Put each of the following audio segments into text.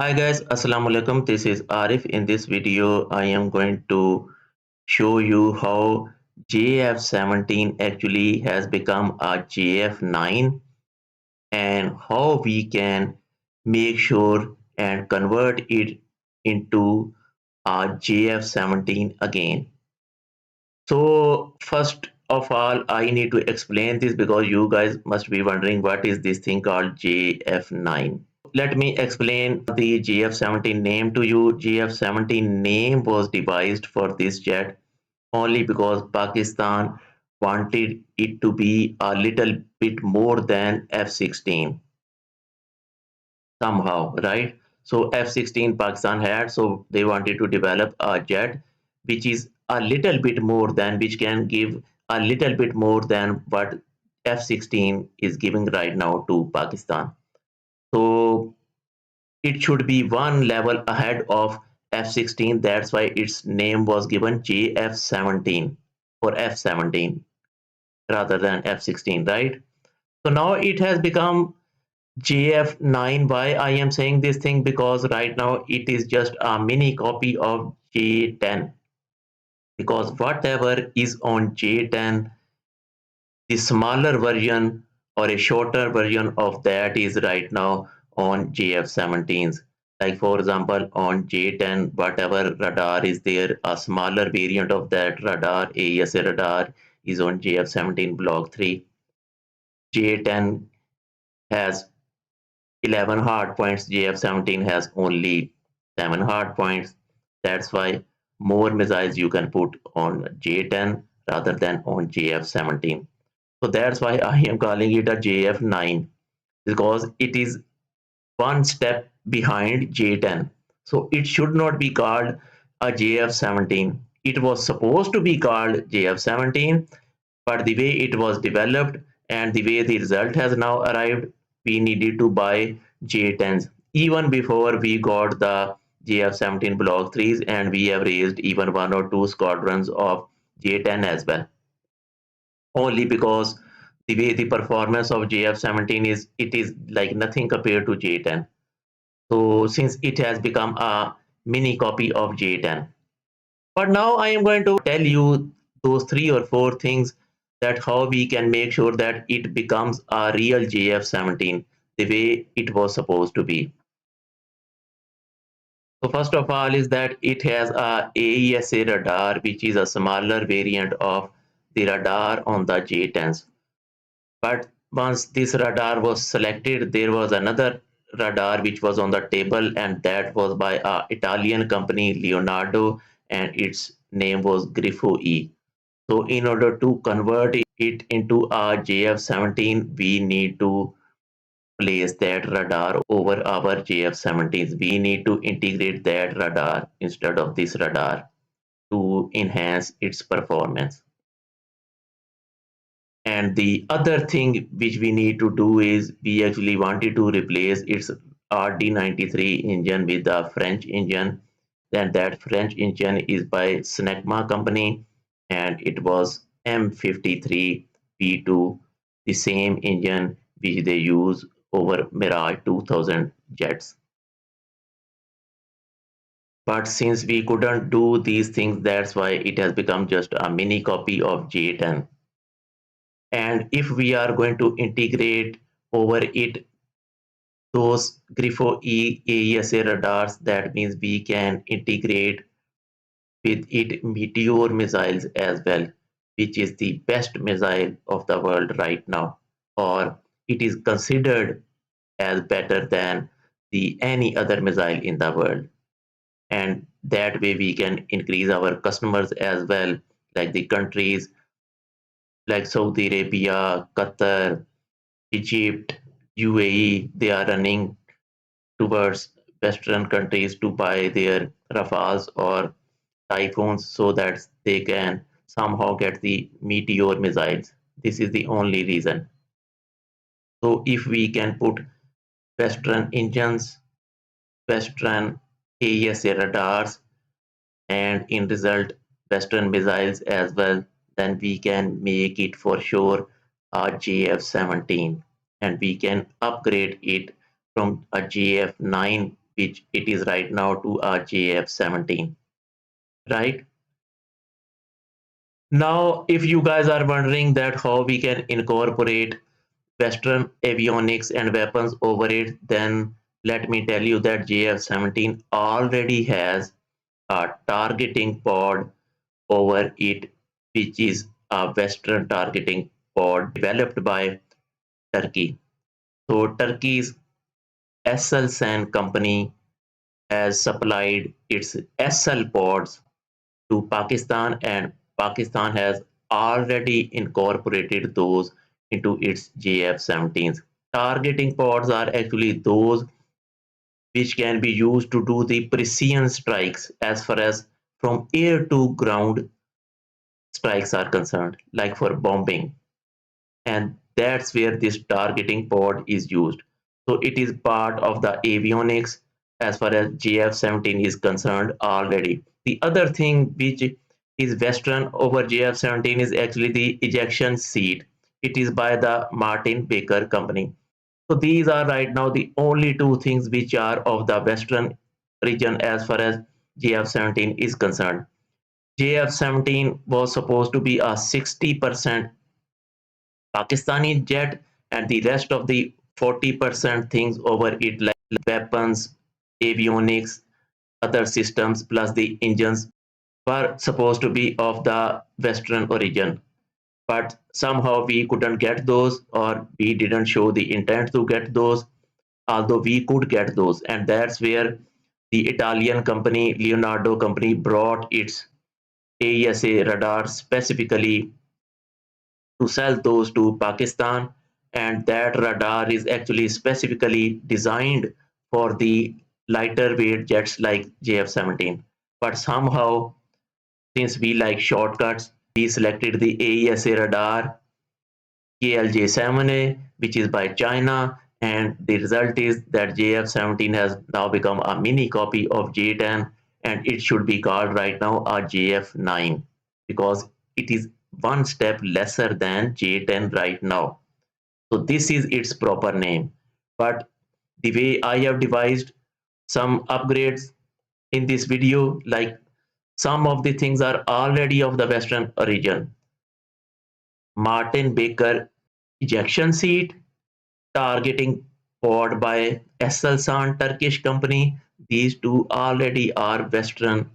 Hi guys, Assalamu alaikum. This is Arif. In this video, I am going to show you how JF17 actually has become a JF9 and how we can make sure and convert it into a JF17 again. So first of all, I need to explain this because you guys must be wondering what is this thing called JF9. Let me explain the JF17 name to you. JF17 name was devised for this jet only because Pakistan wanted it to be a little bit more than F-16 somehow, right? So F-16 Pakistan had, so they wanted to develop a jet which is a little bit more than, which can give a little bit more than what F-16 is giving right now to Pakistan. So it should be one level ahead of F-16. That's why its name was given JF17 for F-17 rather than F-16, right? So now it has become JF9. Why I am saying this thing? Because right now it is just a mini copy of J10. Because whatever is on J10, the smaller version or a shorter version of that is right now on JF17s. Like for example, on J10, whatever radar is there, a smaller variant of that radar, aesa radar, is on JF17 Block 3. J10 has 11 hard points, JF17 has only 7 hard points. That's why more missiles you can put on J10 rather than on JF17. So that's why I am calling it a JF9 because it is one step behind J10. So it should not be called a JF17. It was supposed to be called JF17, but the way it was developed and the way the result has now arrived, we needed to buy J10s even before we got the JF17 Block 3s, and we have raised even one or two squadrons of J10 as well, only because the way the performance of JF17 is, it is like nothing compared to J10. So since it has become a mini copy of J10. But now I am going to tell you those three or four things that how we can make sure that it becomes a real JF17 the way it was supposed to be. So first of all is that it has a aesa radar, which is a smaller variant of the radar on the J10s. But once this radar was selected, there was another radar which was on the table, and that was by a Italian company, Leonardo, and its name was Grifo E. So in order to convert it into a JF17, we need to place that radar over our JF17s. We need to integrate that radar instead of this radar to enhance its performance. And the other thing which we need to do is we actually wanted to replace its RD93 engine with a French engine. Then that French engine is by Snecma company, and it was M53 P2, the same engine which they use over Mirage 2000 jets. But since we couldn't do these things, that's why it has become just a mini copy of J10. And if we are going to integrate over it those Grifo E aesa radars, that means we can integrate with it Meteor missiles as well, which is the best missile of the world right now, or it is considered as better than the any other missile in the world. And that way we can increase our customers as well, like the countries like Saudi Arabia, Qatar, Egypt, UAE, they are running towards Western countries to buy their Rafales or Typhoons so that they can somehow get the Meteor missiles. This is the only reason. So if we can put Western engines, Western aesa radars, and in result Western missiles as well, then we can make it for sure a JF17, and we can upgrade it from a JF9 which it is right now, to a JF17, right? Now, if you guys are wondering that how we can incorporate Western avionics and weapons over it, then let me tell you that JF17 already has a targeting pod over it, which is a Western targeting pod developed by Turkey. So Turkey's aselsan company has supplied its aselpods to Pakistan, and Pakistan has already incorporated those into its JF-17s. Targeting pods are actually those which can be used to do the precision strikes as far as from air to ground strikes are concerned, like for bombing. And that's where this targeting pod is used. So it is part of the avionics as far as JF-17 is concerned already. The other thing which is Western over JF-17 is actually the ejection seat. It is by the Martin Baker Company. So these are right now the only two things which are of the Western region as far as JF-17 is concerned. JF-17 was supposed to be a 60% Pakistani jet, and the rest of the 40% things over it, like weapons, avionics, other systems, plus the engines, were supposed to be of the Western origin. But somehow we couldn't get those, or we didn't show the intent to get those, although we could get those. And that's where the Italian company, Leonardo company, brought its aesa radar specifically to sell those to Pakistan, and that radar is actually specifically designed for the lighter weight jets like JF-17. But somehow, since we like shortcuts, we selected the aesa radar KLJ7A, which is by China, and the result is that JF-17 has now become a mini copy of J10, and it should be called right now a JF9 because it is one step lesser than J10 right now. So this is its proper name. But the way I have devised some upgrades in this video, like some of the things are already of the Western origin. Martin Baker ejection seat, targeting pod by aselsan Turkish company. These two already are Western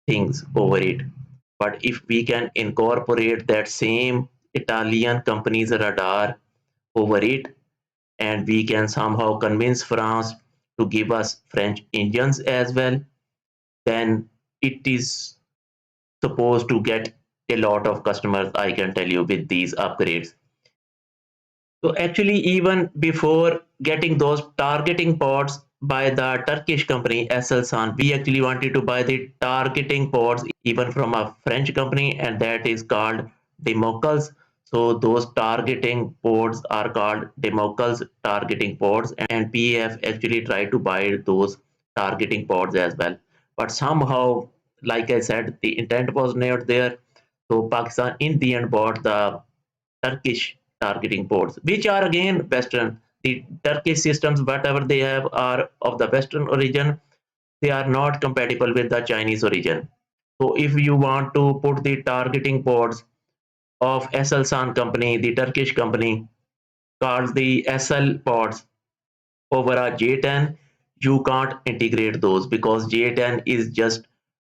things over it. But if we can incorporate that same Italian company's radar over it, and we can somehow convince France to give us French engines as well, then it is supposed to get a lot of customers, I can tell you, with these upgrades. So actually, even before getting those targeting pods by the Turkish company Aselsan, we actually wanted to buy the targeting pods even from a French company, and that is called Democles. So those targeting pods are called Democles targeting pods, and PAF actually tried to buy those targeting pods as well. But somehow, like I said, the intent was not there. So Pakistan in the end bought the Turkish targeting ports, which are again Western. The Turkish systems, whatever they have, are of the Western origin. They are not compatible with the Chinese origin. So if you want to put the targeting ports of Aselsan company, the Turkish company, called the SL ports over a J10, you can't integrate those because J10 is just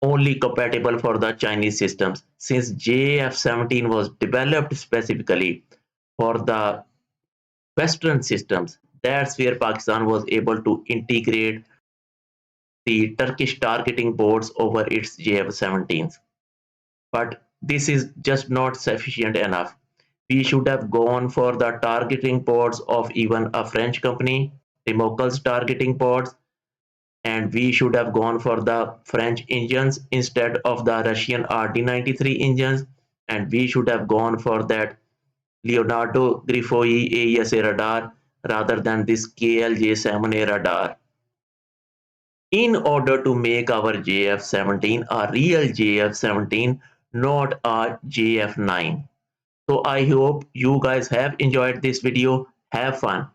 only compatible for the Chinese systems. Since JF17 was developed specifically for the Western systems, that's where Pakistan was able to integrate the Turkish targeting boards over its JF-17s. But this is just not sufficient enough. We should have gone for the targeting boards of even a French company, Democles targeting boards, and we should have gone for the French engines instead of the Russian RD-93 engines, and we should have gone for that Leonardo Grifoi aesa radar rather than this KLJ7A radar in order to make our JF17 a real JF17, not a JF9. So I hope you guys have enjoyed this video. Have fun.